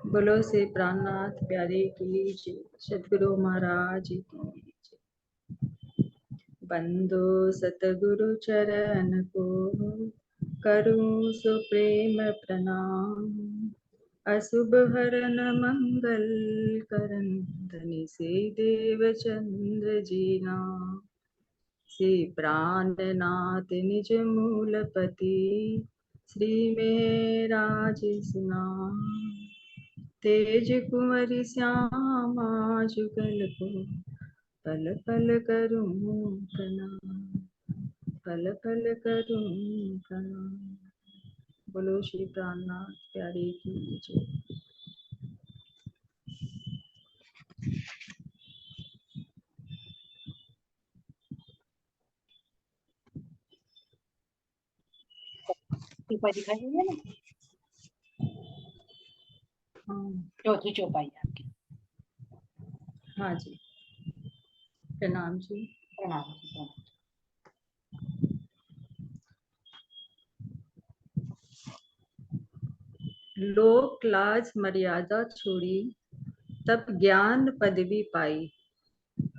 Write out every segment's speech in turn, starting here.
बोलो से प्राणनाथ प्यारे की जय, सतगुरु महाराज की जय। बंदो सतगुरु चरण को करूं सुप्रेम प्रणाम। अशुभ हरन मंगल करन धनि से देव चंद्र जी नाम। श्री प्राणनाथ निज मूलपति श्री मेराज सुनाम। तेज कुंवरी श्यामा जुगल को पल पल करूं प्रणाम, पल पल करूं प्रणाम। बोलो श्री प्राणनाथ प्यारे की जय। चौपाई दिखाई दे रही है ना, चौथी चौपाई आपकी। हाँ जी, प्रणाम जी। प्रणाम जी, प्रणाम। लोक लाज मर्यादा छोड़ी तब ज्ञान पदवी पाई।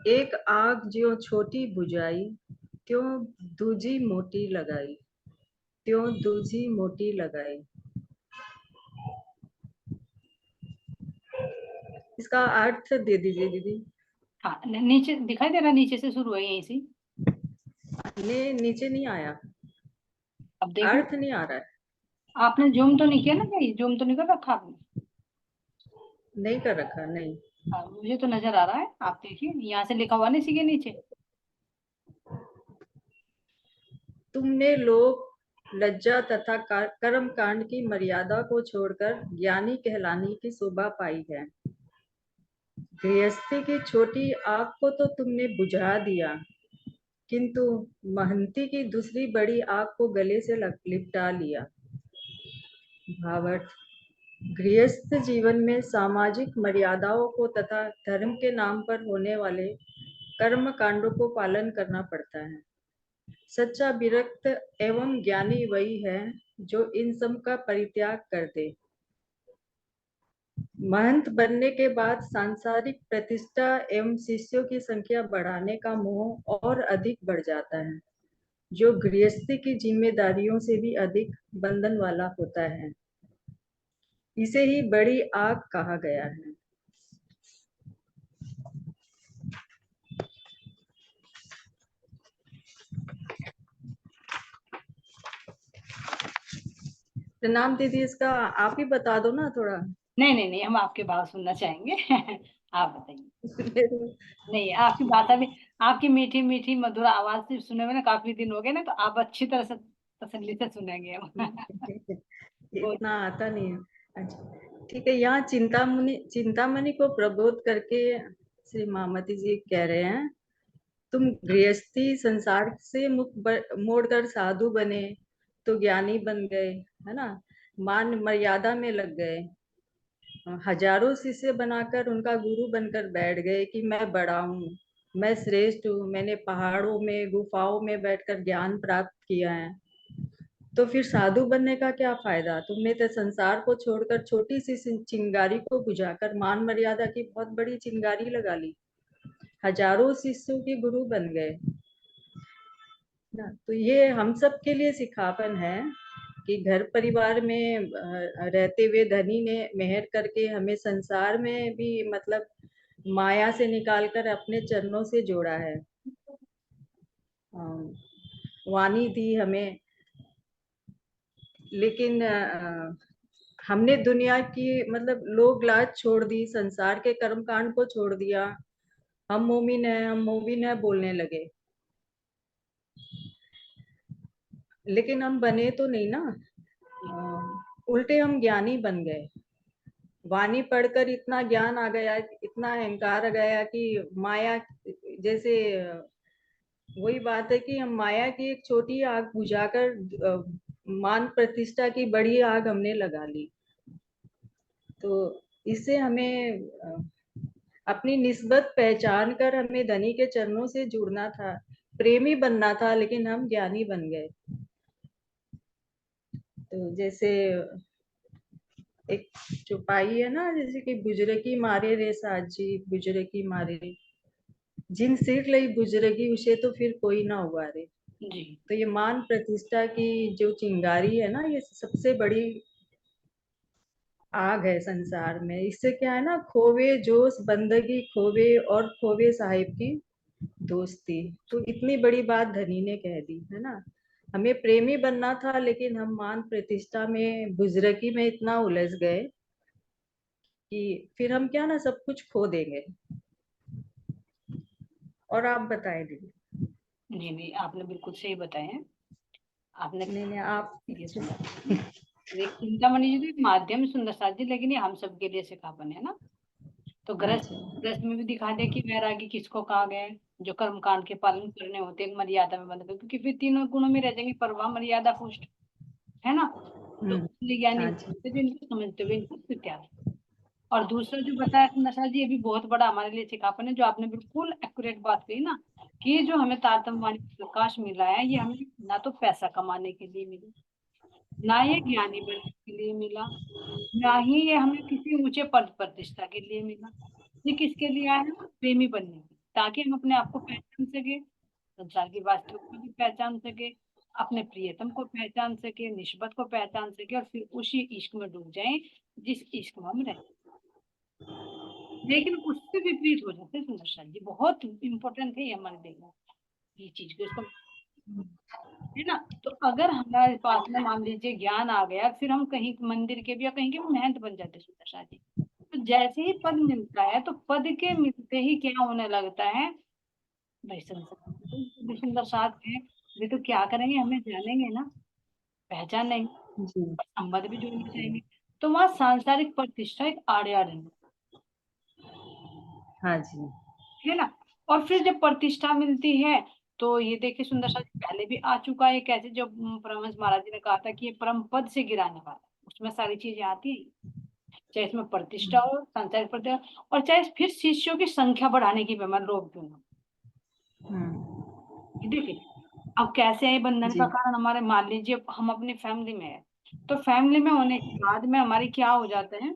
एक आग ज्यों छोटी बुझाई त्यों दूजी मोटी लगाई, त्यों दूजी मोटी लगाई। इसका अर्थ दे दीजिए दीदी। हाँ, नीचे दिखाई दे रहा, नीचे से शुरू है यहीं से। नीचे नहीं आया, अब देखो, अर्थ नहीं आ रहा है। आपने जूम तो नहीं किया ना, कहीं जूम तो नहीं कर रखा आपने? नहीं कर रखा, नहीं। हाँ, मुझे तो नजर आ रहा है। आप देखिए, यहाँ से लिखा हुआ नहीं सीखे नीचे। तुमने लोक लज्जा तथा कर्म कांड की मर्यादा को छोड़कर ज्ञानी कहलाने की शोभा पाई है। गृहस्थी की छोटी आग को तो तुमने बुझा दिया, किंतु महंती की दूसरी बड़ी आग को गले से लिपटा लिया। भावार्थ, गृहस्थ जीवन में सामाजिक मर्यादाओं को तथा धर्म के नाम पर होने वाले कर्म कांडों को पालन करना पड़ता है। सच्चा विरक्त एवं ज्ञानी वही है जो इन सब का परित्याग कर दे। महंत बनने के बाद सांसारिक प्रतिष्ठा एवं शिष्यों की संख्या बढ़ाने का मोह और अधिक बढ़ जाता है, जो गृहस्थी की जिम्मेदारियों से भी अधिक बंधन वाला होता है। इसे ही बड़ी आग कहा गया है। प्रणाम दीदी, इसका आप ही बता दो ना थोड़ा। नहीं नहीं नहीं, हम आपकी बात सुनना चाहेंगे। आप बताइए। नहीं, आपकी बात अभी, आपकी मीठी मीठी मधुर आवाज से सुने हुए ना काफी दिन हो गए ना, तो आप अच्छी तरह से तसल्ली से सुनेंगे हम। बोल। इतना आता नहीं है। अच्छा ठीक है। यहाँ चिंतामणि को प्रबोध करके श्री महामती जी कह रहे हैं, तुम गृहस्थी संसार से मुख मोड़कर साधु बने तो ज्ञानी बन गए, है ना। मान मर्यादा में लग गए, हजारों शिष्य बनाकर उनका गुरु बनकर बैठ गए कि मैं बड़ा हूँ, मैं श्रेष्ठ हूँ, मैंने पहाड़ों में गुफाओं में बैठकर ज्ञान प्राप्त किया है। तो फिर साधु बनने का क्या फायदा? तुमने तो संसार को छोड़कर छोटी सी चिंगारी को बुझाकर मान मर्यादा की बहुत बड़ी चिंगारी लगा ली, हजारों शिष्यों के गुरु बन गए ना। तो ये हम सब के लिए सिखापन है कि घर परिवार में रहते हुए धनी ने मेहर करके हमें संसार में भी मतलब माया से निकालकर अपने चरणों से जोड़ा है। वाणी दी हमें, लेकिन हमने दुनिया की मतलब लोग लाज छोड़ दी, संसार के कर्म कांड को छोड़ दिया। हम मोमिन है, हम मोमिन है बोलने लगे, लेकिन हम बने तो नहीं ना। उल्टे हम ज्ञानी बन गए। वाणी पढ़कर इतना ज्ञान आ गया, इतना अहंकार आ गया कि माया जैसे वही बात है कि हम माया की एक छोटी आग बुझाकर मान प्रतिष्ठा की बड़ी आग हमने लगा ली। तो इससे हमें अपनी निस्बत पहचान कर हमें धनी के चरणों से जुड़ना था, प्रेमी बनना था, लेकिन हम ज्ञानी बन गए। तो जैसे एक चौपाई है ना, जैसे कि बुजरे की मारे रे साजी, बुजरे की मारे, जिन सीख लई बुजरगी उसे तो फिर कोई ना उबारे। जी तो ये मान प्रतिष्ठा की जो चिंगारी है ना, ये सबसे बड़ी आग है संसार में। इससे क्या है ना, खोवे जोश बंदगी खोवे और खोवे साहिब की दोस्ती। तो इतनी बड़ी बात धनी ने कह दी है ना। हमें प्रेमी बनना था, लेकिन हम मान प्रतिष्ठा में बुजरगी में इतना उलझ गए कि फिर हम क्या ना सब कुछ खो देंगे। और आप बताएं दीदी। जी नहीं, आपने बिल्कुल सही बताया है। आपने नहीं नहीं, आप ये सुंदर एक चिंतामणि जी तो एक माध्यम है सुंदर साथ जी, लेकिन ये हम सबके लिए सिखापन है ना। तो ग्रस्त अच्छा। ग्रस्त में भी दिखा दे कि वैरागी किसको कहा गया है, जो कर्म कांड के पालन करने होते हैं, मर्यादा में बंद कर, क्योंकि फिर तीनों गुणों में रह जाएंगे, परवा मर्यादा पुष्ट, है ना। तो इसलिए ज्ञानी हाँ जी। होते जो इनको समझते हुए इनको त्याग। और दूसरा जो बताया नशा जी, ये भी बहुत बड़ा हमारे लिए सिखापन है, जो आपने बिल्कुल एक्यूरेट बात कही ना, कि ये जो हमें तारतम्यवाणी प्रकाश मिला है, ये हमें ना तो पैसा कमाने के लिए मिला, ना ये ज्ञानी बनने के लिए मिला, ना ही ये हमें किसी ऊंचे पद प्रतिष्ठा के लिए मिला। ये किसके लिए आया है? प्रेमी बनने के लिए, ताकि हम अपने आप को पहचान सके, संसार की वास्तविकता को पहचान सके, अपने प्रियतम को पहचान सके, निष्पत को पहचान सके, और फिर उसी इश्क में डूब जाएं जिस इश्क में हम रहे। लेकिन उससे विपरीत हो जाते हैं सुंदर जी, बहुत इंपॉर्टेंट है ये हमारे देखना, ये चीज को इसको, है ना। तो अगर हमारे पास में मान लीजिए ज्ञान आ गया, फिर हम कहीं मंदिर के भी या कहीं के भी महंत बन जाते हैं सुंदर जी। तो जैसे ही पद मिलता है, तो पद के मिलते ही क्या होने लगता है, भाई संसार तो सुंदर साथ है, वे तो क्या करेंगे, हमें जानेंगे ना, पहचानेंगे, जी। और संबंध भी जोड़ना चाहेंगे। तो वहां सांसारिक प्रतिष्ठा एक आड़े आड़े हाँ जी। है ना। और फिर जब प्रतिष्ठा मिलती है, तो ये देखिए सुंदर सा पहले भी आ चुका है कैसे, जब परमहंस महाराज जी ने कहा था कि ये परम पद से गिराने वाला है, उसमें सारी चीजें आती है, चाहे इसमें प्रतिष्ठा हो, संचारित प्रतिष्ठा, और चाहे फिर शिष्यों की संख्या बढ़ाने की बेमन लोग क्यों ना। ये देखिए अब कैसे है बंधन का जी। कारण, हमारे मान लीजिए हम अपनी फैमिली में है, तो फैमिली में होने के बाद में हमारी क्या हो जाते हैं,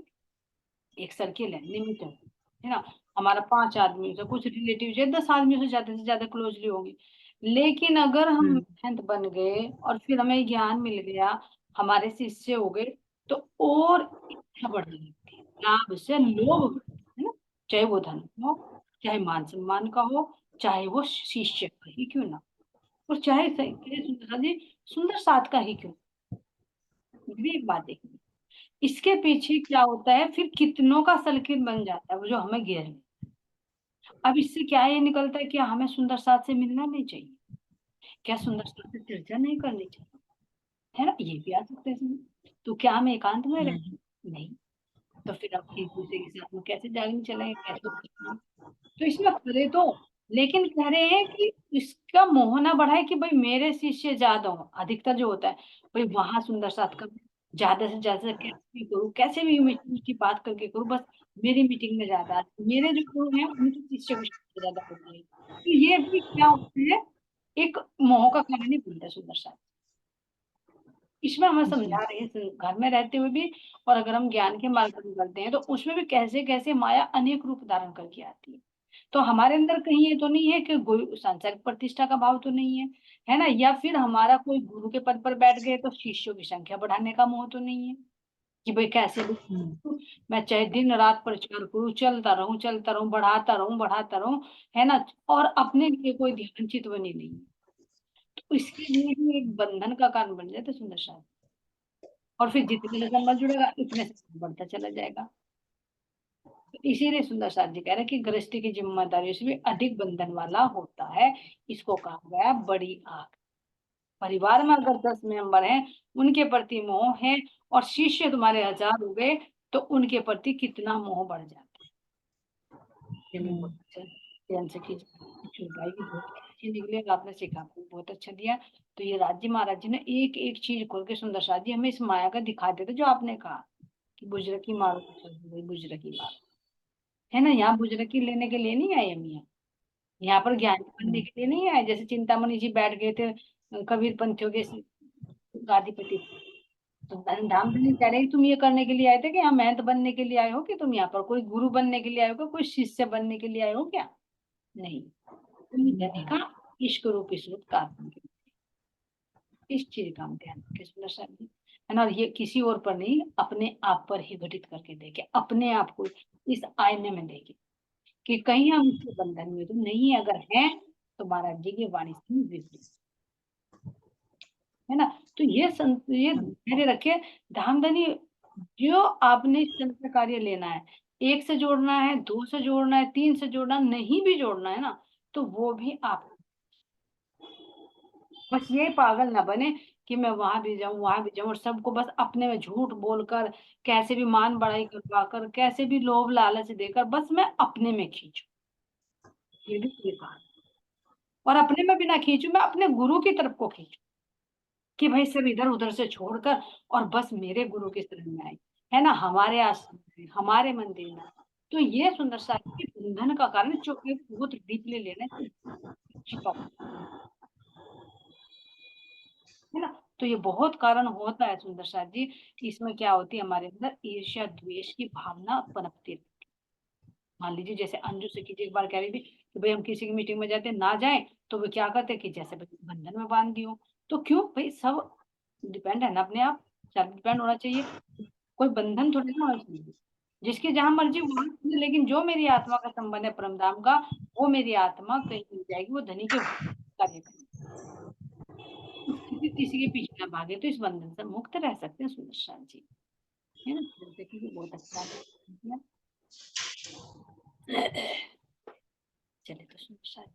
एक सर्किल है, लिमिटेड, है ना। हमारा 5 आदमी से, कुछ रिलेटिव है 10 आदमी से ज्यादा क्लोजली होंगी। लेकिन अगर हम हम्म। महंत बन गए और फिर हमें ज्ञान मिल गया, हमारे शिष्य हो गए, तो और इच्छा बढ़ने लगती है, लाभ से लोभ बढ़ता है ना। चाहे वो धन हो, चाहे मान सम्मान का हो, चाहे वो शिष्य का ही क्यों ना, और चाहे सुंदर जी सुंदर साथ का ही क्यों, ये भी एक बात देखिए। इसके पीछे क्या होता है, फिर कितनों का सर्किल बन जाता है वो जो हमें घेर ले। अब इससे क्या ये निकलता है कि हमें सुंदर साथ से मिलना नहीं चाहिए, क्या सुंदर साथ से चर्चा नहीं करनी चाहिए, है ना, ये भी आ सकता है इसमें। तो क्या हम एकांत में रहे? हम्म। नहीं। तो फिर आप एक दूसरे के साथ में कैसे जागने चलेंगे, कैसे करेंगे? तो इसमें करे तो, लेकिन कह रहे हैं कि इसका मोह ना बढ़ाए कि भाई मेरे शिष्य ज्यादा हो, अधिकतर जो होता है भाई वहां सुंदर साथ का ज्यादा से ज्यादा कैसे भी करूँ, कैसे भी मीठी मीठी बात करके करूँ, बस मेरी मीटिंग में ज्यादा, मेरे जो गुरु हैं उनके शिष्य को ज्यादा होती है। तो ये भी क्या होता है, एक मोह का कारण ही बनता है सुंदर साथ। इसमें हमें जी। समझा रहे हैं घर में रहते हुए भी, और अगर हम ज्ञान के मार्ग पर निकलते हैं तो उसमें भी कैसे कैसे माया अनेक रूप धारण करके आती है। तो हमारे अंदर कहीं ये तो नहीं है कि गुरु सांसारिक प्रतिष्ठा का भाव तो नहीं है ना, या फिर हमारा कोई गुरु के पद पर बैठ गए तो शिष्यों की संख्या बढ़ाने का मोह तो नहीं है, कि भाई कैसे भी हम्म। मैं चाहे दिन रात प्रचार करूं, चलता रहूं, बढ़ाता रहूं, है ना, और अपने लिए कोई ध्यान चितवनी नहीं है। तो इसके लिए भी एक बंधन का कारण बन जाता है सुंदर साथ। और फिर जितने से संबंध जुड़ेगा उतने से बढ़ता चला जाएगा। तो इसीलिए सुंदर साथ जी कह रहे हैं कि गृहस्थी की जिम्मेदारियों से भी अधिक बंधन वाला होता है, इसको कहा गया बड़ी आग। परिवार में अगर 10 मेंबर हैं, उनके प्रति मोह है, और शिष्य तुम्हारे 1000 हो गए, तो उनके प्रति कितना मोह बढ़ जाता है। चलिए बहुत हम्म। अच्छा, ध्यान से कीजिए, चुनवाई भी बहुत अच्छी निकली, और आपने सीखा बहुत अच्छा दिया। तो ये राज्य महाराज जी ने एक एक चीज खोल के सुंदर साथ जी हमें इस माया का दिखा देते, जो आपने कहा कि बुजरकी मारो तो चल गई, बुजरकी मारो, है ना। यहाँ बुजरकी लेने के लिए नहीं आए हम, यहाँ पर ज्ञान बनने हम्म। के लिए नहीं आए। जैसे चिंतामणि जी बैठ गए थे कबीर पंथियों के गादीपति, तो धामधनी कह रहे तुम ये करने के लिए आए थे कि हम महंत बनने के लिए आए हो, कि तुम यहाँ पर कोई गुरु बनने के लिए आए हो, कोई शिष्य बनने के लिए आए हो क्या? नहीं, तुम धनी का इश्क रूप स्वरूप कारण के, इस चीज का हम ध्यान रखें सुंदर साहब जी, है ना। ये किसी और पर नहीं, अपने आप पर ही घटित करके देखे, अपने आप को इस आईने में देखे कि कहीं हम इसके बंधन में तो नहीं, अगर है तो महाराज जी की वाणी से विपरीत, है ना। तो ये धैर्य रखे। धामधनी जो आपने इस तरह का कार्य लेना है, एक से जोड़ना है, दो से जोड़ना है, तीन से जोड़ना, नहीं भी जोड़ना है ना, तो वो भी आप, बस ये पागल ना बने कि मैं वहां भी जाऊं वहां भी जाऊं, और सबको बस अपने में झूठ बोलकर, कैसे भी मान बढ़ाई करवा कर, कैसे भी लोभ लालच देकर बस मैं अपने में खींचू, ये भी कोई बात। और अपने में भी ना खींचू, मैं अपने गुरु की तरफ को खींचू, कि भाई सब इधर उधर से छोड़कर और बस मेरे गुरु की शरण में आए, है ना, हमारे आश्रम में, हमारे मंदिर में। तो ये सुंदर सा बंधन का कारण जो एक बहुत डीपली लेना है, है ना। तो ये बहुत कारण होता है सुंदर साथ जी, इसमें क्या होती है, हमारे अंदर ईर्ष्या द्वेष की भावना पनपती है। मान लीजिए जैसे अंजू से कीजिए, एक बार कह रही थी कि भाई हम किसी की मीटिंग में जाते ना जाएं, तो वो क्या करते कि जैसे भाई बंधन में बांध दी हो। तो क्यों भाई, सब डिपेंड है ना अपने आप, सेल्फ डिपेंड होना चाहिए, कोई बंधन थोड़ी ना होना चाहिए। जिसकी जहां मर्जी वहां चले, लेकिन जो मेरी आत्मा का संबंध है परमधाम का, वो मेरी आत्मा कहीं नहीं जाएगी, वो धनी के कार्य करेगी। किसी किसी के पीछे ना भागे, तो इस बंधन से मुक्त रह सकते हैं सुंदर शाह जी, है ना। जैसे कि बहुत अच्छा है। चले तो सुंदर शाह जी,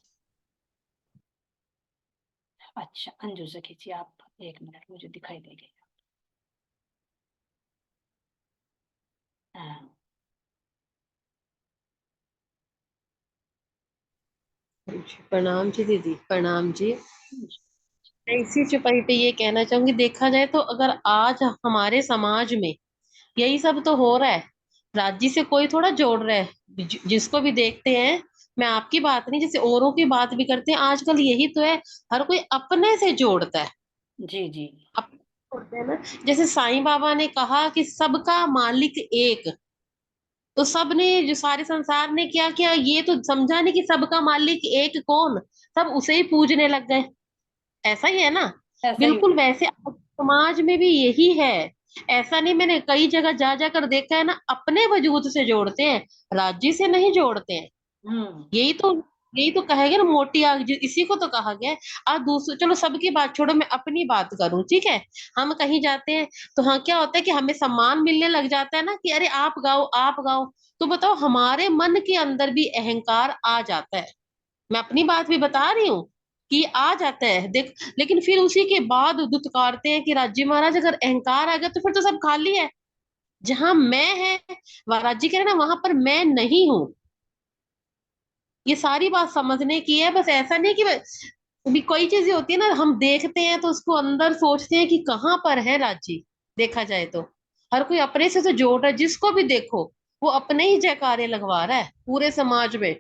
अच्छा अंजू से खींचिए आप, एक मिनट मुझे दिखाई देगी। हाँ। प्रणाम जी दीदी, प्रणाम जी। मैं इसी चुपाई पे ये कहना चाहूंगी, देखा जाए तो अगर आज हमारे समाज में यही सब तो हो रहा है, राज्य से कोई थोड़ा जोड़ रहा है, जिसको भी देखते हैं, मैं आपकी बात नहीं, जैसे औरों की बात भी करते हैं, आजकल यही तो है, हर कोई अपने से जोड़ता है। जी जी। अपने से जोड़ते हैं ना। जैसे साईं बाबा ने कहा कि सबका मालिक एक, तो सब ने, जो सारे संसार ने क्या किया, ये तो समझा नहीं कि सबका मालिक एक कौन, सब उसे ही पूजने लग गए। ऐसा ही है ना। ऐसा ही बिल्कुल वैसे आज समाज में भी यही है। ऐसा नहीं, मैंने कई जगह जा जाकर देखा है ना, अपने वजूद से जोड़ते हैं, राज्य से नहीं जोड़ते हैं। हम्म। यही तो, यही तो कहा गया ना, मोटी आग इसी को तो कहा गया है। आज दूसरे, चलो सबकी बात छोड़ो, मैं अपनी बात करूं, ठीक है। हम कहीं जाते हैं तो हाँ, क्या होता है कि हमें सम्मान मिलने लग जाता है ना, कि अरे आप गाओ आप गाओ। तो बताओ, हमारे मन के अंदर भी अहंकार आ जाता है। मैं अपनी बात भी बता रही हूँ कि आ जाता है, देख। लेकिन फिर उसी के बाद दुत्कारते हैं कि राज्य महाराज, अगर अहंकार आ गया तो फिर तो सब खाली है। जहां मैं है, राज्य कह रहे ना, वहां पर मैं नहीं हूं। ये सारी बात समझने की है, बस ऐसा नहीं कि भी कोई चीजें होती है ना, हम देखते हैं तो उसको अंदर सोचते हैं कि कहाँ पर है राज्य। देखा जाए तो हर कोई अपने से तो जोड़ रहा है, जिसको भी देखो वो अपने ही जयकारे लगवा रहा है पूरे समाज में।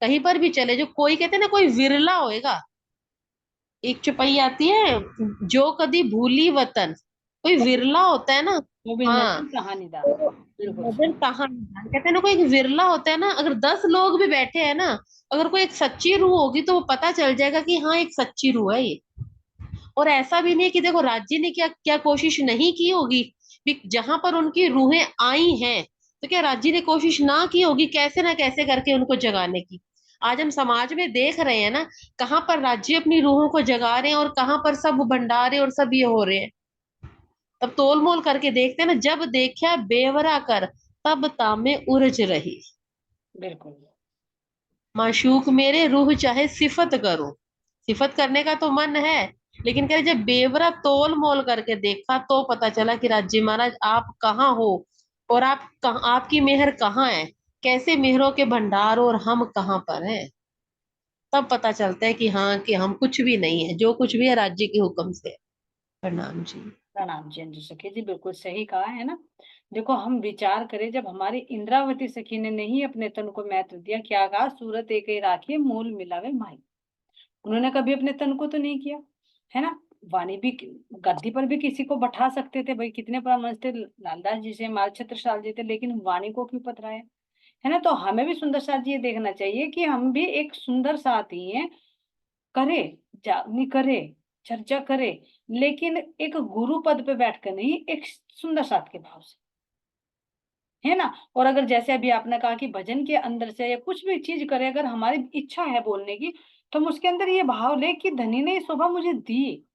कहीं पर भी चले जो, कोई कहते हैं ना, कोई विरला होएगा। एक चौपाई आती है, जो कदी भूली वतन, कोई विरला होता है ना। वो भी हाँ, नजर कहानीदार। तो बिल्कुल नजर कहाँ, कहते हैं ना, कोई एक विरला होता है ना, अगर 10 लोग भी बैठे हैं ना, अगर कोई एक सच्ची रूह होगी तो वो पता चल जाएगा कि हाँ, एक सच्ची रूह है ये। और ऐसा भी नहीं है कि देखो राज्य ने क्या क्या कोशिश नहीं की होगी, जहां पर उनकी रूहें आई हैं, तो क्या राज्य ने कोशिश ना की होगी कैसे ना कैसे करके उनको जगाने की। आज हम समाज में देख रहे हैं ना, कहाँ पर राज्य अपनी रूहों को जगा रहे हैं और कहाँ पर सब भंडारे और सब ये हो रहे हैं। तब तोल मोल करके देखते हैं ना, जब देखा बेवरा कर, तब तामे उरज रही। बिल्कुल। माशूक मेरे, रूह चाहे सिफत करो, सिफत करने का तो मन है, लेकिन कह रहे जब बेवरा तोल मोल करके देखा तो पता चला कि राज्य महाराज आप कहाँ हो, और आप कहाँ, आपकी मेहर कहाँ है, कैसे मेहरों के भंडार, और हम कहाँ पर हैं। तब पता चलता है कि हाँ, कि हम कुछ भी नहीं है, जो कुछ भी है राज्य के हुक्म से है। प्रणाम जी। प्रणाम जी अंजू सखी जी, बिल्कुल सही कहा है ना। देखो हम विचार करें, जब हमारी इंद्रावती सखी ने नहीं अपने तन को महत्व दिया, क्या कहा, सूरत एक ही राखी मूल मिलावे माई, उन्होंने कभी अपने तन को तो नहीं किया, है ना। वाणी भी गद्दी पर भी किसी को बैठा सकते थे भाई, कितने परमहंस थे, लालदास जी से, माल छत्रसाल जी थे, लेकिन वाणी को क्यों पधराया? है ना। तो हमें भी सुंदर साथ जी ये देखना चाहिए कि हम भी एक सुंदर साथ ही हैं, करे, जागनी करे, चर्चा करे, लेकिन एक गुरु पद पे बैठ कर नहीं, एक सुंदर साथ के भाव से, है ना। और अगर जैसे अभी आपने कहा कि भजन के अंदर से या कुछ भी चीज करे, अगर हमारी इच्छा है बोलने की, तो हम उसके अंदर ये भाव ले कि धनी ने ये शोभा मुझे दी,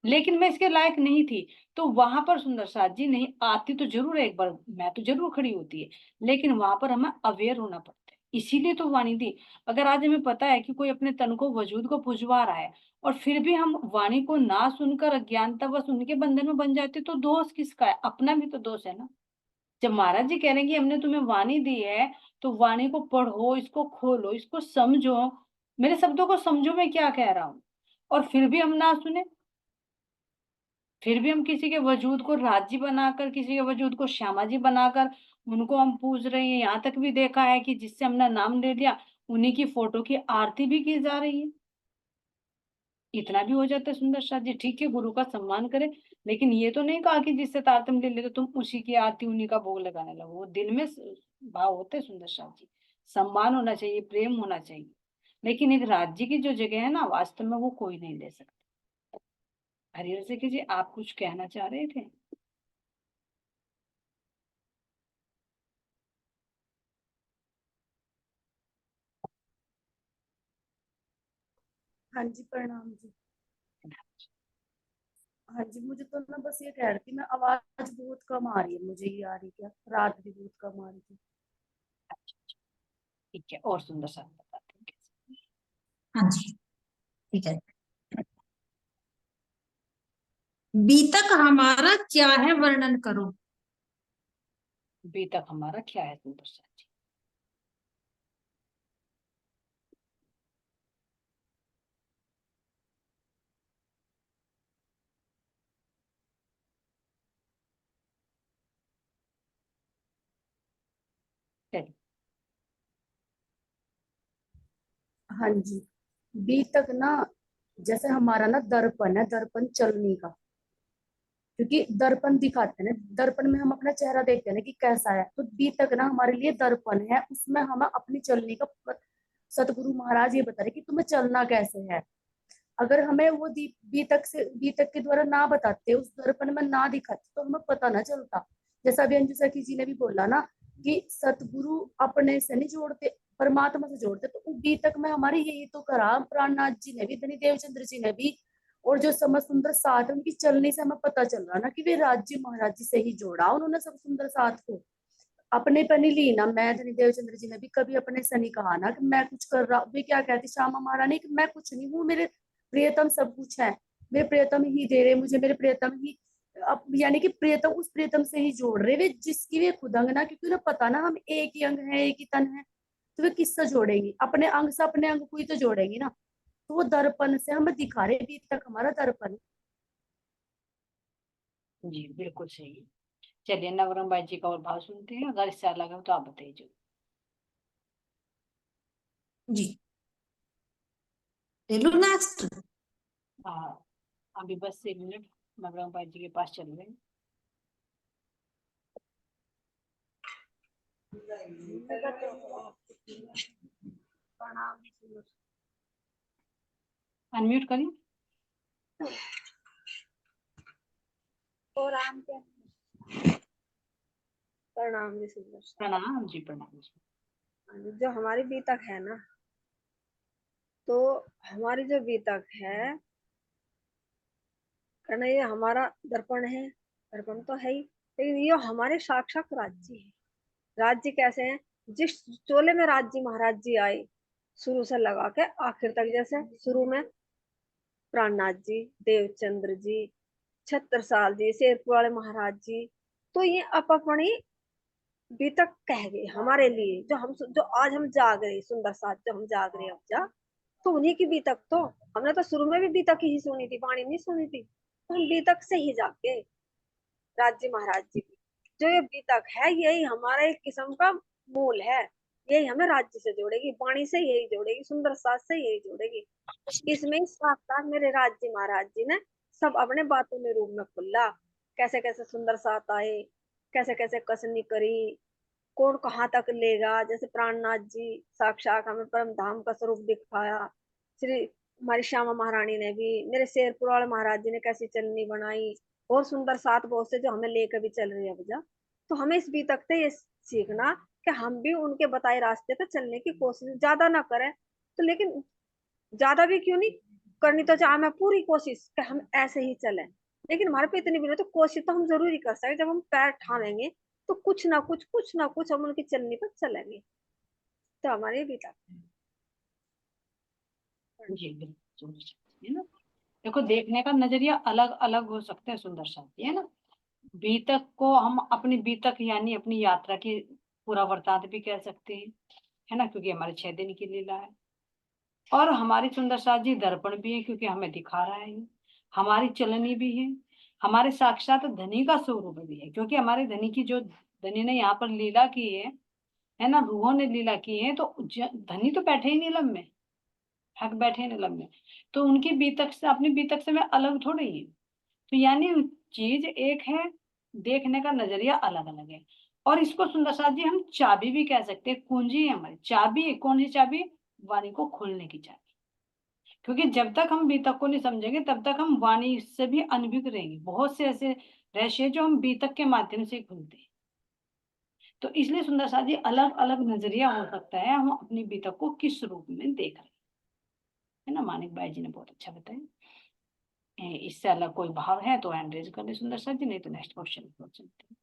लेकिन मैं इसके लायक नहीं थी, तो वहां पर सुंदर साथ जी नहीं आती तो जरूर है, एक बार मैं तो जरूर खड़ी होती है, लेकिन वहां पर हमें अवेयर होना पड़ता है, इसीलिए तो वाणी दी। अगर आज हमें पता है कि कोई अपने तन को, वजूद को पुजवा रहा है, और फिर भी हम वाणी को ना सुनकर अज्ञानतावश उनके बंधन में बन जाते, तो दोष किसका है? अपना भी तो दोष है ना। जब महाराज जी कह रहे हैं कि हमने तुम्हें वाणी दी है, तो वाणी को पढ़ो, इसको खोलो, इसको समझो, मेरे शब्दों को समझो मैं क्या कह रहा हूं, और फिर भी हम ना सुने, फिर भी हम किसी के वजूद को राज्य बनाकर, किसी के वजूद को श्यामा जी बनाकर उनको हम पूज रहे हैं। यहाँ तक भी देखा है कि जिससे हमने नाम ले लिया, उन्हीं की फोटो की आरती भी की जा रही है। इतना भी हो जाता है सुंदर साथ जी, ठीक है गुरु का सम्मान करें, लेकिन ये तो नहीं कहा कि जिससे तारतम्य ले ले तो तुम उसी की आरती, उन्हीं का भोग लगाने लगो। वो दिल में भाव होते हैं सुंदर साथ जी, सम्मान होना चाहिए, प्रेम होना चाहिए, लेकिन एक राज्य की जो जगह है ना, वास्तव में वो कोई नहीं ले सकता। हरिहर से जी, आप कुछ कहना चाह रहे थे? हाँ जी, प्रणाम जी। हाँ जी, मुझे तो ना बस ये कह रही थी, मैं आवाज बहुत कम आ रही है, मुझे ये आ रही क्या, रात भी बहुत कम आ रही थी। ठीक है, और सुंदर साथ बताते हैं कैसे। हाँ जी, ठीक है। बीतक हमारा क्या है वर्णन करो। बीतक हमारा क्या है सुंदर साथ जी? चलिए। हाँ जी, बीतक ना, जैसे हमारा ना दर्पण है, दर्पण चलने का, क्योंकि दर्पण दिखाते हैं ना, दर्पण में हम अपना चेहरा देखते हैं ना कि कैसा है, तो बीतक ना हमारे लिए दर्पण है, उसमें हमें अपनी चलने का सतगुरु महाराज ये बता रहे कि तुम्हें चलना कैसे है। अगर हमें वो बीतक के द्वारा ना बताते, उस दर्पण में ना दिखाते, तो हमें पता ना चलता। जैसा अभी अंजू सखी जी ने भी बोला ना कि सतगुरु अपने से नहीं जोड़ते, परमात्मा से जोड़ते, तो बीतक में हमारे यही तो करा प्राणनाथ जी ने भी, धनी देवचंद्र जी ने भी, और जो समझ सुंदर साथ है उनकी चलने से हमें पता चल रहा ना कि वे राज्य महाराज जी से ही जोड़ा उन्होंने सब सुंदर साथ को, अपने पे नहीं ली ना। मैं धनी देवचंद्र जी ने भी कभी अपने से नहीं कहा ना कि मैं कुछ कर रहा, वे क्या कहती श्यामा महारानी कि मैं कुछ नहीं हूँ, मेरे प्रियतम सब कुछ है, मेरे प्रियतम ही दे रहे मुझे, मेरे प्रियतम ही, अब यानी कि प्रियतम उस प्रियतम से ही जोड़ रहे वे, जिसकी वे खुद अंग ना, क्योंकि उन्हें पता ना हम एक ही अंग है, एक ही तन है, तो वे किससे जोड़ेंगी, अपने अंग से अपने अंग को ही तो जोड़ेंगी ना। तो वो दर्पण से हमें दिखा रहे भी तक हमारा दर्पण। जी बिल्कुल सही है। चलिए नवरंग भाई जी का और भाव सुनते हैं, अगर इससे अलग है तो आप बताइए। जी, ले लो नेक्स्ट। हाँ, अभी बस 1 मिनट, नवरंग भाई जी के पास चल रहे हैं। अनम्यूट करिए। प्रणाम जी सुंदर। प्रणाम जी, प्रणाम जी। जो हमारी बीतक है ना, तो हमारी जो बीतक है कहना, ये हमारा दर्पण है, दर्पण तो है ही, लेकिन ये हमारे साक्षात राज्य है। राज्य कैसे हैं? जिस चोले में राज्य महाराज जी आए, शुरू से लगा के आखिर तक, जैसे शुरू में प्राणनाथ जी, देवचंद्र जी, छत्रसाल जी, शेरपुर वाले महाराज जी, तो ये अपनी बीतक कह गए हमारे लिए, जो आज हम जाग रहे सुंदर साथ, जो हम जाग रहे अब जा, तो उन्हीं की बीतक। तो हमने तो शुरू में भी बीतक ही सुनी थी, वाणी नहीं सुनी थी, तो हम बीतक से ही जागे राज्य महाराज जी की। जो ये बीतक है, यही हमारा एक किस्म का मूल है, यही हमें राज्य से जोड़ेगी, वाणी से यही जोड़ेगी, सुंदर साथ से यही जोड़ेगी। इसमें साथ साथ मेरे राज्य महाराज जी ने सब अपने बातों में रूप में खुला, कैसे कैसे सुंदर साथ आए, कैसे कैसे कसनी करी, कौन कहाँ तक लेगा। जैसे प्राणनाथ जी साक्षात हमें परम धाम का स्वरूप दिखाया। श्री हमारी श्यामा महारानी ने भी, मेरे शेरपुर वाले महाराज जी ने कैसी चलनी बनाई, बहुत सुंदर साथ बहुत से जो हमें लेकर भी चल रही है भैया। तो हमें इस बीतक से ये सीखना कि हम भी उनके बताए रास्ते पे चलने की कोशिश ज्यादा ना करें, तो लेकिन ज्यादा भी क्यों नहीं करनी, तो चाहे मैं पूरी कोशिश कि हम ऐसे ही चलें, लेकिन हमारे पे इतनी भी नहीं, तो कोशिश तो हम जरूरी कर सकते। जब हम पैर ठानेंगे तो कुछ ना कुछ हम उनकी चलनी पर चलेंगे। तो हमारे भी था। जी बिल्कुल सुंदर साथी है ना। देखो देखने का नजरिया अलग अलग हो सकता है सुंदर साथी, है ना। बीतक को हम अपनी बीतक यानी अपनी यात्रा की पूरा वृतांत भी कह सकते हैं, है ना, क्योंकि हमारे 6 दिन की लीला है। और हमारी सुंदर साथ जी दर्पण भी है, क्योंकि हमें दिखा रहा है ये। हमारी चलनी भी है, हमारे साक्षात धनी का स्वरूप भी है, क्योंकि हमारे धनी की जो धनी ने यहाँ पर लीला की है ना, रूहों ने लीला की है, तो धनी तो बैठे ही नीलम में, हक बैठे हैं नीलम में, तो उनकी बीतक से अपनी बीतक से मैं अलग थोड़ी ही। तो यानी चीज एक है, देखने का नजरिया अलग अलग है। और इसको सुंदर साथ जी हम चाबी भी कह सकते हैं, कुंजी है हमारी चाबी। कौन सी चाबी? वाणी को खोलने की चाबी। क्योंकि जब तक हम बीतक को नहीं समझेंगे तब तक हम वाणी से भी अनभिज्ञ रहेंगे। बहुत से ऐसे रहस्य हैं जो हम बीतक के माध्यम से खुलते हैं। तो इसलिए सुंदर साथ जी अलग अलग नजरिया हो सकता है, हम अपनी बीतक को किस रूप में देख रहे हैं, है ना। मानिक भाई जी ने बहुत अच्छा बताया। इससे अलग कोई भाव है तो हैंड रेज कर ले सुंदर साथ जी, नहीं तो नेक्स्ट क्वेश्चन पर चलते हैं।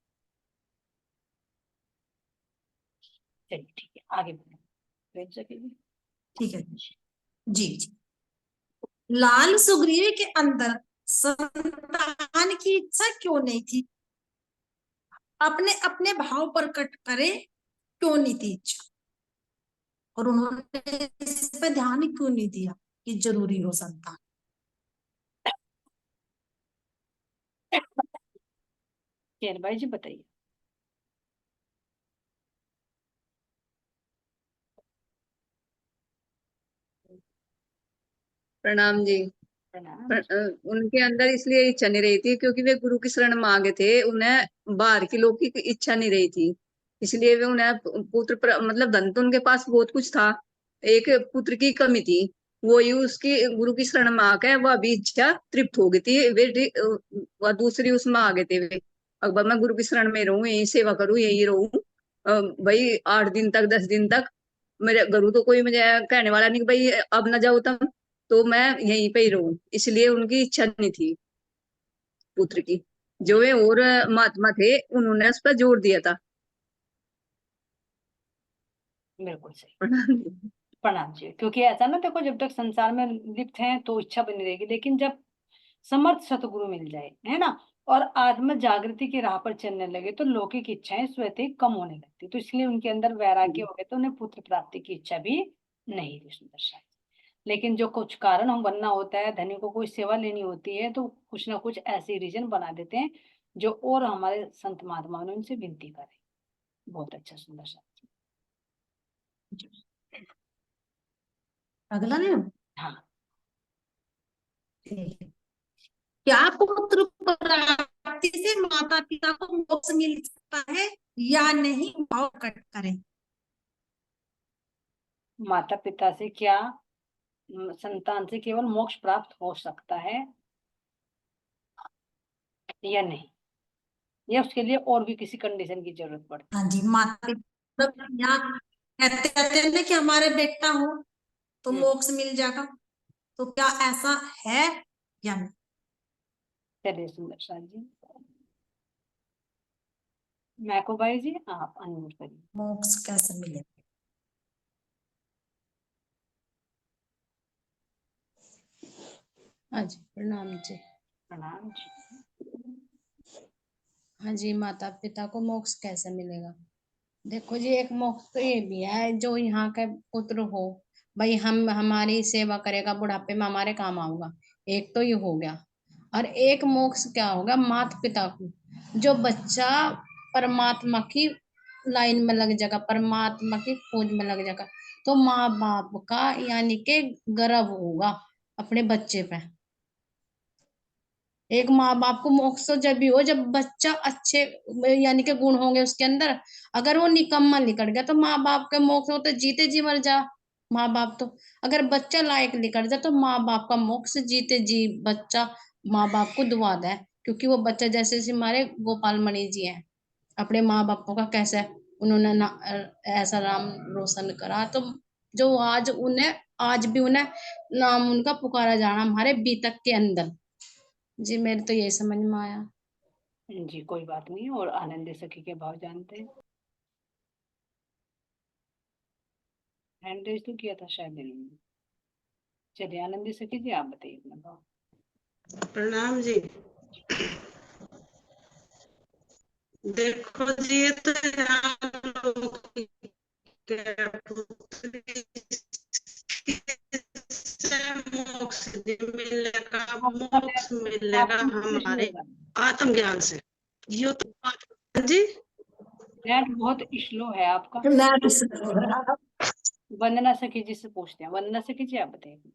चलिए ठीक है, आगे बढ़ो। ठीक है जी जी। लाल सुग्रीव के अंदर संतान की इच्छा क्यों नहीं थी? अपने अपने भाव प्रकट करे, क्यों नहीं थी इच्छा? और उन्होंने इस पे ध्यान ही क्यों नहीं दिया कि जरूरी हो संतान? शेर भाई जी बताइए। प्रणाम जी। प्रणाम। उनके अंदर इसलिए इच्छा नहीं रही थी क्योंकि वे गुरु की शरण मांगे थे, उन्हें बाहर की लोग की इच्छा नहीं रही थी। इसलिए वे उन्हें मतलब धन तो उनके पास बहुत कुछ था, एक पुत्र की कमी थी। वो ही उसकी गुरु की शरण मांग के वह भी इच्छा तृप्त हो गई थी। वह दूसरी उसमें आ गए थे वे, अकबर मैं गुरु की शरण में रहूं, यही सेवा करूं, यही रहूं भाई 8 दिन तक 10 दिन तक। मेरे गुरु तो कोई मुझे कहने वाला नहीं कि भाई अब ना जाओ तुम, तो मैं यहीं पे ही रहूं। इसलिए उनकी इच्छा नहीं थी पुत्र की। जो वे और महात्मा थे उन्होंने उस पर जोर दिया था। बिल्कुल सही। प्रणाम जी। क्योंकि ऐसा ना, देखो जब तक संसार में लिप्त हैं तो इच्छा बनी रहेगी, लेकिन जब समर्थ सतगुरु मिल जाए, है ना, और आत्म जागृति की राह पर चलने लगे तो लौकिक इच्छाएं स्वतः ही कम होने लगती। तो इसलिए उनके अंदर वैराग्य हो गया, तो उन्हें पुत्र प्राप्ति की इच्छा भी नहीं थी सुंदर साथ। लेकिन जो कुछ कारण हम बनना होता है, धनी को कोई सेवा लेनी होती है, तो कुछ ना कुछ ऐसी रीजन बना देते हैं जो और हमारे संत महात्मा ने उनसे विनती करें। बहुत अच्छा सुंदर साथ। अगला नहीं? हाँ। ठीक है। क्या पुत्र प्राप्ति से माता पिता को मोक्ष मिल सकता है या नहीं, भाव प्रकट करें। माता पिता से क्या संतान से केवल मोक्ष प्राप्त हो सकता है या नहीं, या उसके लिए और भी किसी कंडीशन की जरूरत पड़ती हाँ जी, माता पिता यहाँ कहते हैं ना कि हमारे बेटा हो तो है? मोक्ष मिल जाएगा, तो क्या ऐसा है या नहीं? चलिए सुंदर साथ जी। मैको भाई जी आप अनम्यूट करिए। मोक्ष कैसे मिले? हाँ जी प्रणाम जी। प्रणाम जी। हाँ जी, माता पिता को मोक्ष कैसे मिलेगा? देखो जी, एक मोक्ष तो ये भी है जो यहाँ का पुत्र हो, भाई हम हमारी सेवा करेगा, बुढ़ापे में हमारे काम आऊंगा, एक तो ये हो गया। और एक मोक्ष क्या होगा, माता पिता को, जो बच्चा परमात्मा की लाइन में लग जाएगा, परमात्मा की खोज में लग जाएगा, तो माँ बाप का यानी कि गर्व होगा अपने बच्चे पे। एक माँ बाप को मोक्ष तो जब भी हो जब बच्चा अच्छे यानी कि गुण होंगे उसके अंदर। अगर वो निकम्मा निकल गया तो माँ बाप के मोक्ष हो तो जीते जी मर जा माँ बाप तो। अगर बच्चा लायक निकल जाए तो माँ बाप का मोक्ष जीते जी बच्चा माँ बाप को दुआ दे, क्योंकि वो बच्चा जैसे हमारे गोपाल मणि जी हैं, अपने माँ बापों का कैसे उन्होंने ऐसा नाम रोशन करा, तो जो आज भी उन्हें नाम उनका पुकारा जाना हमारे बीतक के अंदर। जी मेरे तो यही समझ में आया। जी कोई बात नहीं। और आनंद सखी के भाव जानते हैं। हैंड रेज तो किया था शायद इन्होंने। चलिए आनंद सखी जी आप बताइए अपना भाव। प्रणाम जी। देखो जी ये तो राम लोग के पुत्री से मोक्ष मिलेगा, मोक्ष मिलेगा हमारे आत्मज्ञान से। ये तो बात जी। नेट बहुत स्लो है आपका। नेट स्लो है। वंदना सखी जी से पूछते हैं। वंदना सखी जी आप बताइए।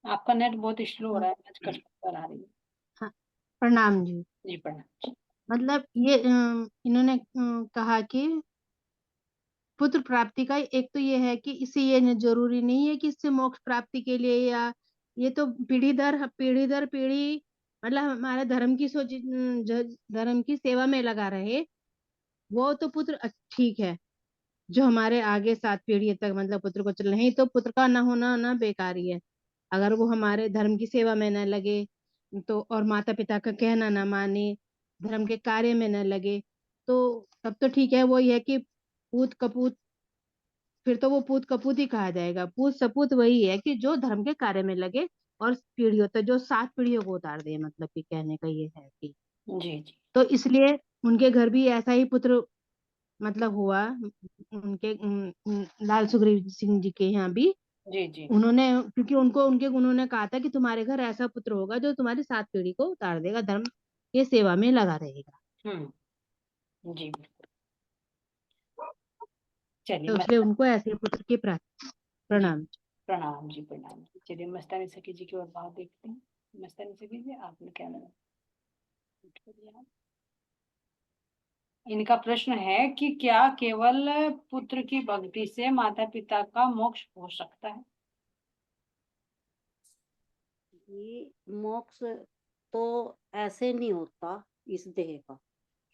आपका नेट बहुत स्लो हो रहा है, आज कट कर आ रही है। हाँ, प्रणाम जी। जी प्रणाम। मतलब ये इन्होंने कहा कि पुत्र प्राप्ति का एक तो ये है कि इससे ये जरूरी नहीं है कि इससे मोक्ष प्राप्ति के लिए, या ये तो पीढ़ी दर पीढ़ी मतलब हमारे धर्म की सोच धर्म की सेवा में लगा रहे, वो तो पुत्र ठीक है। जो हमारे आगे 7 पीढ़ी तक मतलब पुत्र को चल नहीं, तो पुत्र का ना होना ना बेकार ही है। अगर वो हमारे धर्म की सेवा में न लगे तो, और माता पिता का कहना ना माने, धर्म के कार्य में न लगे, तो तब तो ठीक है। वो ये है कि पूत कपूत, फिर तो वो पूत कपूत ही कहा जाएगा। पूत सपूत वही है कि जो धर्म के कार्य में लगे और पीढ़ियों तक जो 7 पीढ़ियों को उतार दे, मतलब कि कहने का ये है कि जी जी। तो इसलिए उनके घर भी ऐसा ही पुत्र मतलब हुआ। उनके लाल सुग्रीव सिंह जी के यहाँ भी जी जी। उन्होंने, क्योंकि उन्होंने कहा था कि तुम्हारे घर ऐसा पुत्र होगा जो तुम्हारी 7 पीढ़ी को उतार देगा, धर्म के सेवा में लगा रहेगा। जी चलिए तो इसलिए उनको ऐसे पुत्र की प्रार्थना। प्रणाम। प्रणाम जी प्रणाम। चलिए मस्तानी सखी जी की ओर भाव देखते हैं। मस्तानी सखी जी आपने क्या लगा। इनका प्रश्न है कि क्या केवल पुत्र की भक्ति से माता पिता का मोक्ष हो सकता है। ये मोक्ष तो ऐसे नहीं होता इस देह का,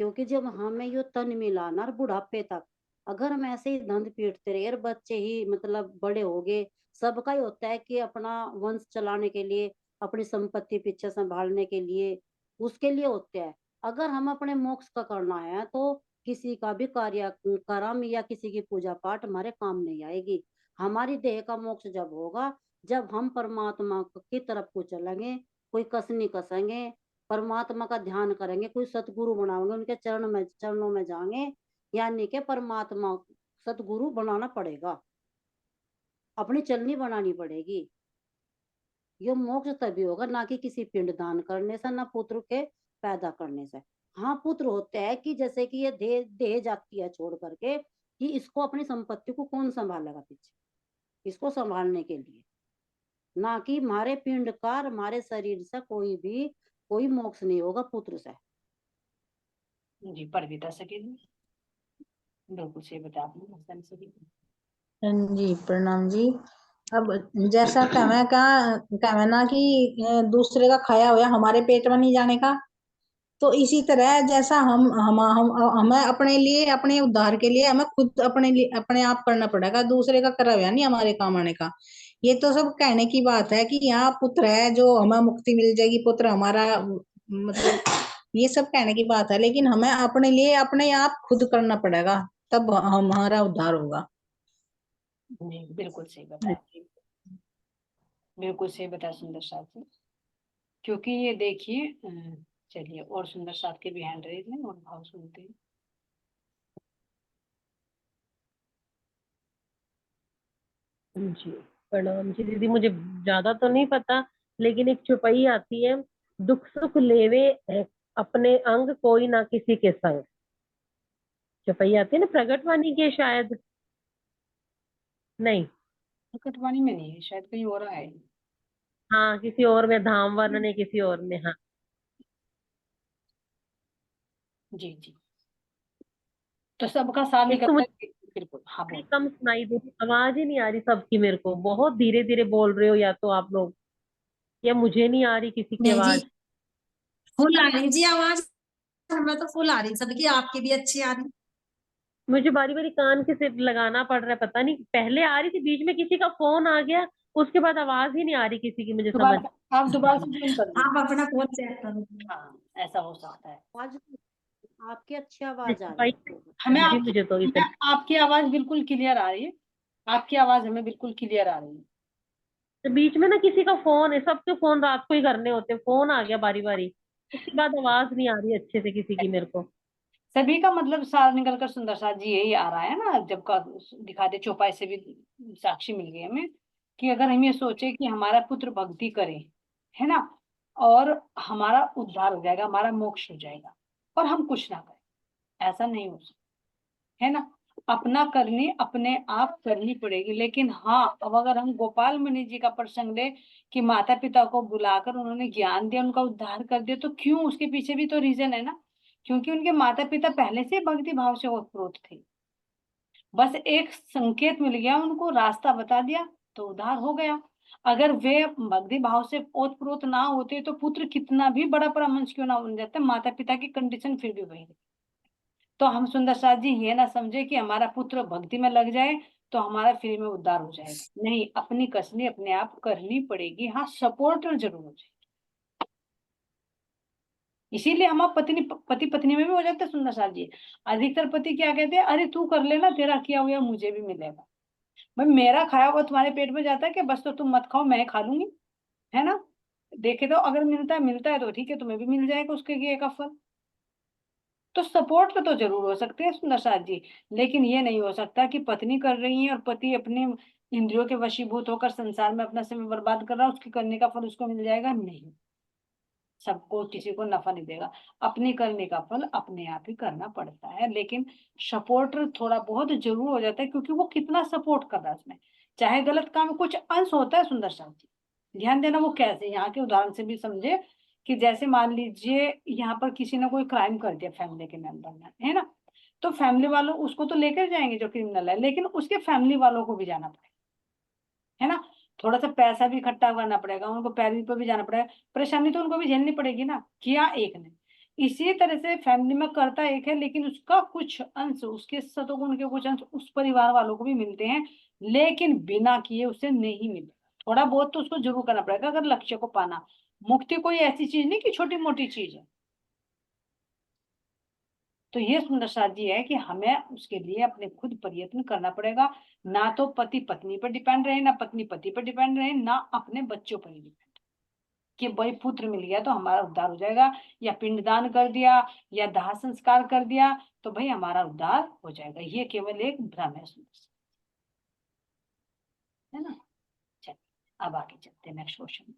क्योंकि जब हमें यो तन मिला ना बुढ़ापे तक, अगर हम ऐसे ही दंड पीटते रहे और बच्चे ही मतलब बड़े हो गए, सबका ही होता है कि अपना वंश चलाने के लिए, अपनी संपत्ति पीछे संभालने के लिए, उसके लिए होते हैं। अगर हम अपने मोक्ष का करना है तो किसी का भी कार्य कर्म या किसी की पूजा पाठ हमारे काम नहीं आएगी। हमारी देह का मोक्ष जब होगा जब हम परमात्मा की तरफ को चलेंगे, कोई कस नहीं कसेंगे, परमात्मा का ध्यान करेंगे, कोई सतगुरु बनाओगे, उनके चरणों में जाएंगे, यानी कि परमात्मा सतगुरु बनाना पड़ेगा, अपनी चलनी बनानी पड़ेगी। ये मोक्ष तभी होगा ना कि किसी पिंड दान करने से, ना पुत्र के पैदा करने से। हाँ पुत्र होते हैं कि जैसे कि ये देह जाती है छोड़ करके, कि इसको अपनी संपत्ति को कौन संभालेगा पीछे, इसको संभालने के लिए, ना कि हमारे पिंड का हमारे शरीर से कोई मोक्ष नहीं होगा पुत्र से। जी परविता सखी जी बिल्कुल सही बता आपने मस्तानी सखी जी। जी प्रणाम जी। अब जैसा कहवे ना कि दूसरे का खाया हुआ हमारे पेट में नहीं जाने का, तो इसी तरह जैसा हमें अपने लिए, अपने उद्धार के लिए हमें खुद अपने लिए अपने आप करना पड़ेगा, दूसरे का करा हुआ नहीं हमारे काम आने का। ये तो सब कहने की बात है कि यहाँ पुत्र है जो हमें मुक्ति मिल जाएगी, पुत्र हमारा मतलब ये सब कहने की बात है, लेकिन हमें अपने लिए अपने आप खुद करना पड़ेगा, तब हमारा उद्धार होगा। जी बिल्कुल सही बताया। बिल्कुल सही बताया सुंदर साथ जी। क्योंकि ये देखिए चलिए और सुंदर साथ के भी हैंड रेज हैं और भाव सुनते हैं। जी प्रणाम जी दीदी। मुझे ज्यादा तो नहीं पता, लेकिन एक चौपाई आती है, दुख सुख लेवे अपने अंग कोई ना किसी के संग। चौपाई आती है ना, प्रगट वाणी की शायद, नहीं, प्रकटवाणी में नहीं है, शायद कहीं और है। हाँ किसी और में, धाम वर्णन किसी और में, हाँ। जी जी। तो सबका सार एक तो निकलता मुझे है। बिल्कुल, हाँ बड़ी बोल। कम सुनाई दे रही, आवाज ही नहीं आ रही सबकी, मेरे को बहुत धीरे धीरे बोल रहे हो या तो आप लोग, या मुझे नहीं आ रही किसी की नहीं जी, आवाज। फुल आ रही जी आवाज, हमें तो फुल आ रही सबकी, आपकी भी अच्छी आ रही। मुझे बारी बारी कान के सिर लगाना पड़ रहा है, पता नहीं, पहले आ रही थी, बीच में किसी का फोन आ गया, उसके बाद आवाज ही नहीं आ रही किसी की, मुझे समझ। दोबारा आप दोबारा से ज्वाइन कर लीजिए। आप अपना फोन चेक करो। हाँ, ऐसा हो सकता है। आवाज, आपकी अच्छी आवाज आ रही भाई है। हमें आ रही आप मुझे तो हमें इतनी। आपकी आवाज बिल्कुल क्लियर आ रही है। आपकी आवाज हमें बिल्कुल क्लियर आ रही है। तो बीच में ना किसी का फोन है, सबके फोन रात को ही करने होते हैं, फोन आ गया बारी बारी, उसके बाद आवाज नहीं आ रही अच्छे से किसी की मेरे को। सभी का मतलब सार निकल कर सुंदर साथ जी यही आ रहा है ना, जब का दिखा दे चौपाई से भी साक्षी मिल गई हमें, कि अगर हम ये सोचे कि हमारा पुत्र भक्ति करे, है ना, और हमारा उद्धार हो जाएगा, हमारा मोक्ष हो जाएगा, और हम कुछ ना करें, ऐसा नहीं हो सकता, है ना। अपना करनी अपने आप करनी पड़ेगी। लेकिन हाँ, अब अगर हम गोपाल मुनि जी का प्रसंग ले कि माता पिता को बुलाकर उन्होंने ज्ञान दिया, उनका उद्धार कर दिया, तो क्यों, उसके पीछे भी तो रीजन है ना। क्योंकि उनके माता पिता पहले से भक्ति भाव से ओतप्रोत थे, बस एक संकेत मिल गया उनको, रास्ता बता दिया, तो उद्धार हो गया। अगर वे भक्ति भाव से ओतप्रोत ना होते तो पुत्र कितना भी बड़ा परमहंस क्यों ना बन जाता, माता पिता की कंडीशन फिर भी वही। तो हम सुंदर साथ जी ये ना समझे कि हमारा पुत्र भक्ति में लग जाए तो हमारा फ्री में उद्धार हो जाएगा, नहीं, अपनी कसनी अपने आप करनी पड़ेगी। हाँ, सपोर्टर जरूर हो जाए। इसीलिए हम आप पति पत्नी में भी हो जाते हैं सुंदर साथ जी। अधिकतर पति क्या कहते हैं, अरे तू कर लेना, तेरा किया हुआ मुझे भी मिलेगा। भाई, मेरा खाया हुआ तुम्हारे पेट में जाता है कि बस, तो तुम मत खाओ, मैं खा लूंगी, है ना। देखे तो अगर मिलता है तो ठीक है, तुम्हें भी मिल जाएगा उसके किए का फल। तो सपोर्ट तो जरूर हो सकते हैं सुंदर साथ जी, लेकिन ये नहीं हो सकता कि पत्नी कर रही है और पति अपने इंद्रियों के वशीभूत होकर संसार में अपना समय बर्बाद कर रहा है, उसके करने का फल उसको मिल जाएगा, नहीं। सबको, किसी को नफा नहीं देगा, अपने करने का फल अपने आप ही करना पड़ता है। लेकिन सपोर्ट थोड़ा बहुत जरूर हो जाता है, क्योंकि वो कितना सपोर्ट कर रहा है उसमें, चाहे गलत काम में कुछ अंश होता है सुंदर साथ जी। ध्यान देना, वो कैसे, यहाँ के उदाहरण से भी समझे कि जैसे मान लीजिए यहाँ पर किसी ने कोई क्राइम कर दिया फैमिली के मेंबर ने, है ना, तो फैमिली वालों उसको तो लेकर जाएंगे जो क्रिमिनल है, लेकिन उसके फैमिली वालों को भी जाना पड़ेगा, है ना। थोड़ा सा पैसा भी इकट्ठा करना पड़ेगा, उनको पैरवी पर भी जाना पड़ेगा, परेशानी तो उनको भी झेलनी पड़ेगी ना, किया एक ने। इसी तरह से फैमिली में करता एक है, लेकिन उसका कुछ अंश, उसके सतोगुण के कुछ अंश उस परिवार वालों को भी मिलते हैं, लेकिन बिना किए उसे नहीं मिलता। थोड़ा बहुत तो उसको जरूर करना पड़ेगा अगर लक्ष्य को पाना। मुक्ति कोई ऐसी चीज नहीं कि छोटी मोटी चीज है। तो ये सुंदर साथ जी है कि हमें उसके लिए अपने खुद प्रयत्न करना पड़ेगा, ना तो पति पत्नी पर डिपेंड रहे, ना पत्नी पति पर डिपेंड रहे, ना अपने बच्चों पर डिपेंड कि भाई पुत्र मिल गया तो हमारा उद्धार हो जाएगा, या पिंडदान कर दिया या दाह संस्कार कर दिया तो भाई हमारा उद्धार हो जाएगा। ये केवल एक भ्रम है सुंदर सा, है ना। चलिए अब आगे चलते हैं नेक्स्ट क्वेश्चन।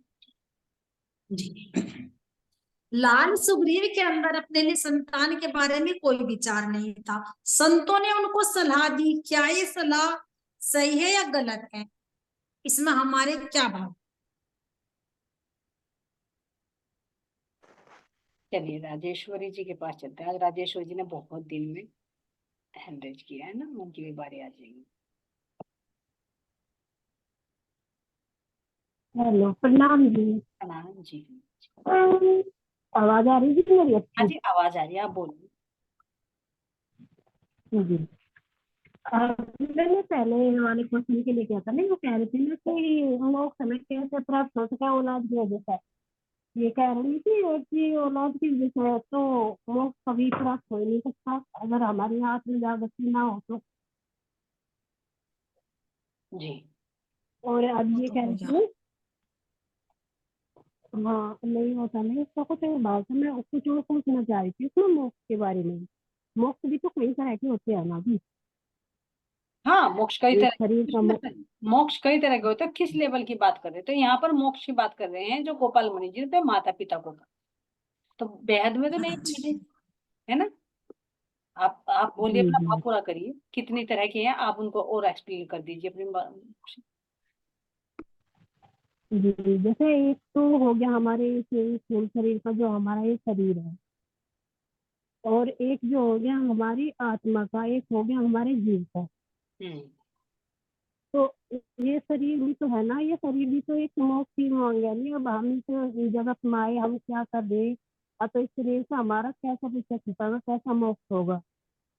जी, लाल सुग्रीव के अंदर अपने लिए संतान के बारे में कोई विचार नहीं था। संतों ने उनको सलाह दी, क्या ये सलाह सही है या गलत है, इसमें हमारे क्या भाव। चलिए राजेश्वरी जी के पास चलते हैं। आज राजेश्वरी जी ने बहुत दिन में हैंड रेज किया है ना, उनकी भी बारी आ जाएगी। हेलो, प्रणाम जी। प्रणाम जी। आवाज आ रही है मेरी हाँ अच्छी? जी, आवाज आ रही है, आप बोलिए। जी, मैंने पहले वाले क्वेश्चन के लिए क्या था ना, वो कह रहे थे ना कि हम लोग समय कैसे प्राप्त हो सका औलाद की वजह से, ये कह रही थी कि औलाद की वजह से तो वो कभी प्राप्त हो ही नहीं सकता अगर हमारे हाथ में जागृति ना हो तो। जी, और अब वो ये तो कह हो रही गया। थी, हाँ नहीं होता नहीं उसका कुछ बात है, मैं कुछ और पूछना चाह रही थी उसमें मोक्ष के बारे में। मोक्ष भी तो कई तरह के होते हैं ना भी, हाँ, मोक्ष कई एक तरह शरीर का मोक्ष कई तरह के होते हैं। किस लेवल की बात कर रहे हैं, तो यहाँ पर मोक्ष की बात कर रहे हैं जो गोपाल मुनि जी पे माता पिता को कर, तो बेहद में तो नहीं अच्छा, मिले, है ना। आप बोलिए, जी अपना जी भाव पूरा करिए। कितनी तरह के हैं, आप उनको और एक्सप्लेन कर दीजिए अपनी जी। जैसे एक तो हो गया हमारे स्थूल शरीर का, जो हमारा ये शरीर है, और एक जो हो गया हमारी आत्मा का, एक हो गया हमारे जीव का। तो ये शरीर भी तो है ना, ये शरीर भी तो एक मोक्ष ही मांग है। नहीं, अब हम तो जगत में आए, हम क्या कर दे, अब तो इस शरीर से हमारा कैसा कुछ होगा, कैसा मोक्ष होगा।